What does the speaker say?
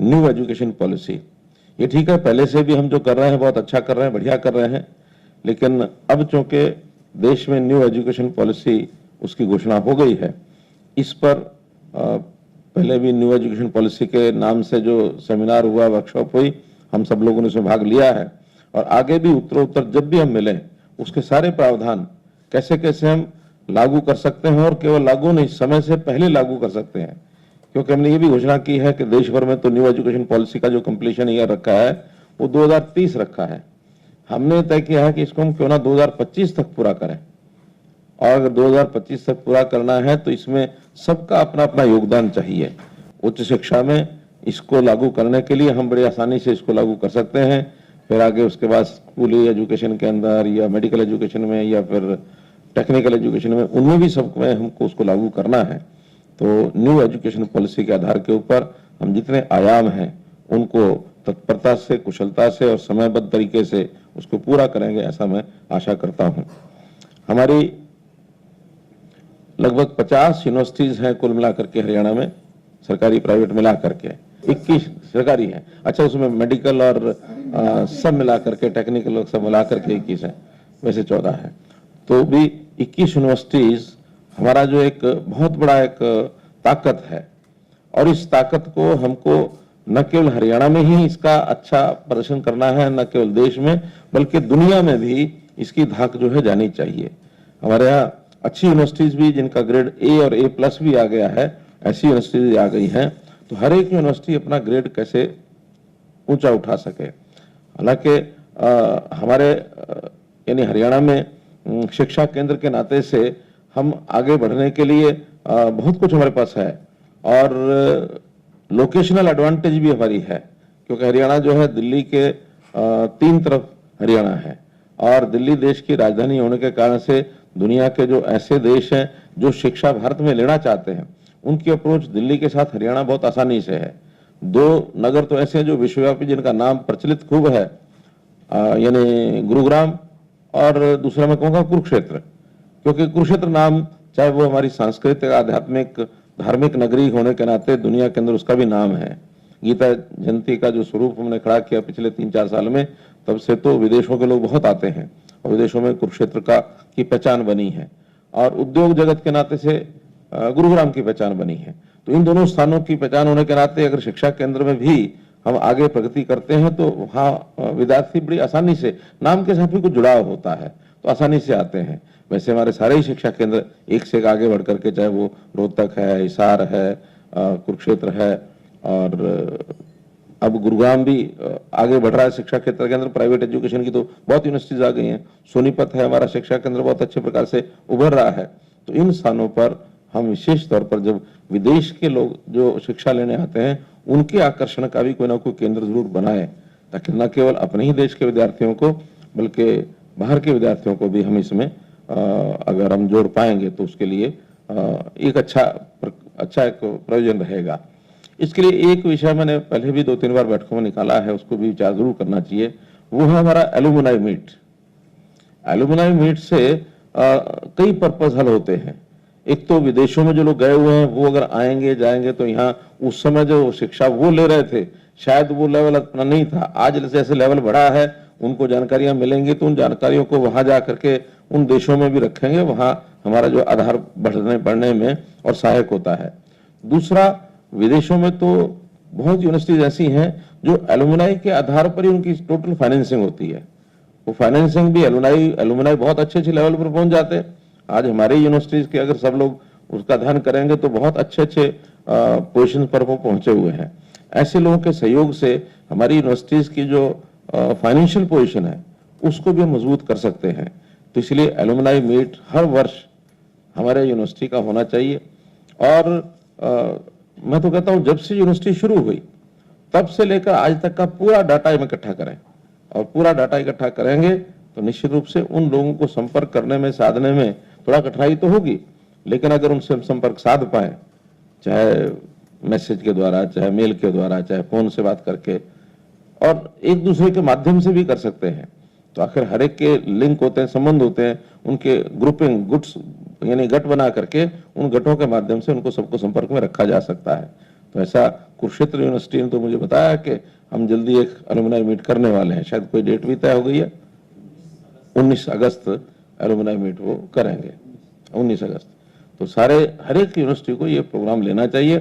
New education policy. ये ठीक है, पहले से भी हम जो कर रहे हैं बहुत अच्छा कर रहे हैं, बढ़िया कर रहे हैं, लेकिन अब चूंकि देश में न्यू एजुकेशन पॉलिसी उसकी घोषणा हो गई है, इस पर पहले भी न्यू एजुकेशन पॉलिसी के नाम से जो सेमिनार हुआ, वर्कशॉप हुई, हम सब लोगों ने उसमें भाग लिया है और आगे भी उत्तरोत्तर जब भी हम मिलें उसके सारे प्रावधान कैसे कैसे हम लागू कर सकते हैं, और केवल लागू नहीं, समय से पहले लागू कर सकते हैं, क्योंकि हमने ये भी घोषणा की है कि देश भर में तो न्यू एजुकेशन पॉलिसी का जो कंप्लीशन ईयर रखा है वो 2030 रखा है। हमने तय किया है कि इसको हम क्यों ना 2025 तक पूरा करें, और अगर 2025 तक पूरा करना है तो इसमें सबका अपना अपना योगदान चाहिए। उच्च शिक्षा में इसको लागू करने के लिए हम बड़ी आसानी से इसको लागू कर सकते हैं, फिर आगे उसके बाद स्कूली एजुकेशन के अंदर या मेडिकल एजुकेशन में या फिर टेक्निकल एजुकेशन में, उनमें भी सब में हमको उसको लागू करना है। तो न्यू एजुकेशन पॉलिसी के आधार के ऊपर हम जितने आयाम हैं उनको तत्परता से, कुशलता से और समयबद्ध तरीके से उसको पूरा करेंगे, ऐसा मैं आशा करता हूं। हमारी लगभग 50 यूनिवर्सिटीज हैं कुल मिलाकर के हरियाणा में, सरकारी प्राइवेट मिला करके 21 सरकारी हैं। अच्छा, उसमें मेडिकल और सब मिला करके, टेक्निकल सब मिला करके 21 है, वैसे 14 है। तो भी 21 यूनिवर्सिटीज हमारा जो एक बहुत बड़ा एक ताकत है, और इस ताकत को हमको न केवल हरियाणा में ही इसका अच्छा प्रदर्शन करना है, न केवल देश में बल्कि दुनिया में भी इसकी धाक जो है जानी चाहिए। हमारे यहाँ अच्छी यूनिवर्सिटीज भी जिनका ग्रेड ए और A+ भी आ गया है, ऐसी यूनिवर्सिटीज आ गई हैं, तो हर एक यूनिवर्सिटी अपना ग्रेड कैसे ऊंचा उठा सके। हालांकि हमारे यानी हरियाणा में शिक्षा केंद्र के नाते से हम आगे बढ़ने के लिए बहुत कुछ हमारे पास है, और लोकेशनल एडवांटेज भी हमारी है, क्योंकि हरियाणा जो है दिल्ली के 3 तरफ हरियाणा है, और दिल्ली देश की राजधानी होने के कारण से दुनिया के जो ऐसे देश हैं जो शिक्षा भारत में लेना चाहते हैं, उनकी अप्रोच दिल्ली के साथ हरियाणा बहुत आसानी से है। 2 नगर तो ऐसे हैं जो विश्वव्यापी, जिनका नाम प्रचलित खूब है, यानी गुरुग्राम, और दूसरा मैं कहूँगा कुरुक्षेत्र, क्योंकि कुरुक्षेत्र नाम, चाहे वो हमारी सांस्कृतिक, आध्यात्मिक, धार्मिक नगरी होने के नाते दुनिया के अंदर उसका भी नाम है। गीता जयंती का जो स्वरूप हमने खड़ा किया पिछले 3-4 साल में, तब से तो विदेशों के लोग बहुत आते हैं, और विदेशों में कुरुक्षेत्र की पहचान बनी है, और उद्योग जगत के नाते से गुरुग्राम की पहचान बनी है। तो इन दोनों स्थानों की पहचान होने के नाते अगर शिक्षा केंद्र में भी हम आगे प्रगति करते हैं तो वहाँ विद्यार्थी बड़ी आसानी से, नाम के साथ भी कुछ जुड़ाव होता है तो आसानी से आते हैं। वैसे हमारे सारे ही शिक्षा केंद्र एक से एक आगे बढ़ करके, चाहे वो रोहतक है, हिसार है, कुरुक्षेत्र है, और अब गुरुग्राम भी आगे बढ़ रहा है शिक्षा क्षेत्र के अंदर। प्राइवेट एजुकेशन की तो बहुत यूनिवर्सिटीज आ गई हैं। सोनीपत है हमारा शिक्षा केंद्र, बहुत अच्छे प्रकार से उभर रहा है। तो इन स्थानों पर हम विशेष तौर पर जब विदेश के लोग जो शिक्षा लेने आते हैं, उनके आकर्षण का भी कोई ना कोई केंद्र जरूर बनाए, ताकि न केवल अपने ही देश के विद्यार्थियों को बल्कि बाहर के विद्यार्थियों को भी हम इसमें अगर हम जोड़ पाएंगे तो उसके लिए एक अच्छा एक प्रयोजन रहेगा। इसके लिए एक विषय मैंने पहले भी 2-3 बार बैठकों में निकाला है, उसको भी विचार जरूर करना चाहिए, वो है हमारा एलुमनाई मीट। एलुमनाई मीट से कई पर्पज हल होते हैं। एक तो विदेशों में जो लोग गए हुए हैं वो अगर आएंगे जाएंगे तो यहाँ उस समय जो शिक्षा वो ले रहे थे शायद वो लेवल अपना नहीं था, आज जैसे लेवल बढ़ा है, उनको जानकारियां मिलेंगी तो उन जानकारियों को वहां जा करके उन देशों में भी रखेंगे, वहां हमारा जो आधार बढ़ने में और सहायक होता है। दूसरा, विदेशों में तो बहुत यूनिवर्सिटीज ऐसी हैं जो एलुमनाई के आधार पर ही उनकी टोटल फाइनेंसिंग होती है। वो फाइनेंसिंग भी एलुमनाई बहुत अच्छे लेवल पर पहुंच जाते हैं। आज हमारे यूनिवर्सिटीज के अगर सब लोग उसका ध्यान करेंगे तो बहुत अच्छे पोजीशन पर वो पहुंचे हुए हैं। ऐसे लोगों के सहयोग से हमारी यूनिवर्सिटीज की जो फाइनेंशियल पोजीशन है उसको भी हम मजबूत कर सकते हैं। तो इसलिए एलुमनाई मीट हर वर्ष हमारे यूनिवर्सिटी का होना चाहिए। और मैं तो कहता हूं जब से यूनिवर्सिटी शुरू हुई तब से लेकर आज तक का पूरा डाटा हम इकट्ठा करें, और पूरा डाटा इकट्ठा करेंगे तो निश्चित रूप से उन लोगों को संपर्क करने में, साधने में थोड़ा कठिनाई तो होगी, लेकिन अगर उनसे हम संपर्क साध पाए, चाहे मैसेज के द्वारा, चाहे मेल के द्वारा, चाहे फोन से बात करके, और एक दूसरे के माध्यम से भी कर सकते हैं, तो आखिर हर एक के लिंक होते हैं, संबंध होते हैं, उनके ग्रुपिंग गुट्स यानी गठ बना करके उन गठों के माध्यम से उनको सबको संपर्क में रखा जा सकता है। तो ऐसा कुरुक्षेत्र यूनिवर्सिटी ने तो मुझे बताया कि हम जल्दी एक एलुमनाई मीट करने वाले हैं, शायद कोई डेट भी तय हो गई है, 19 अगस्त एलुमनाई मीट वो करेंगे, 19 अगस्त। तो सारे हर एक यूनिवर्सिटी को ये प्रोग्राम लेना चाहिए।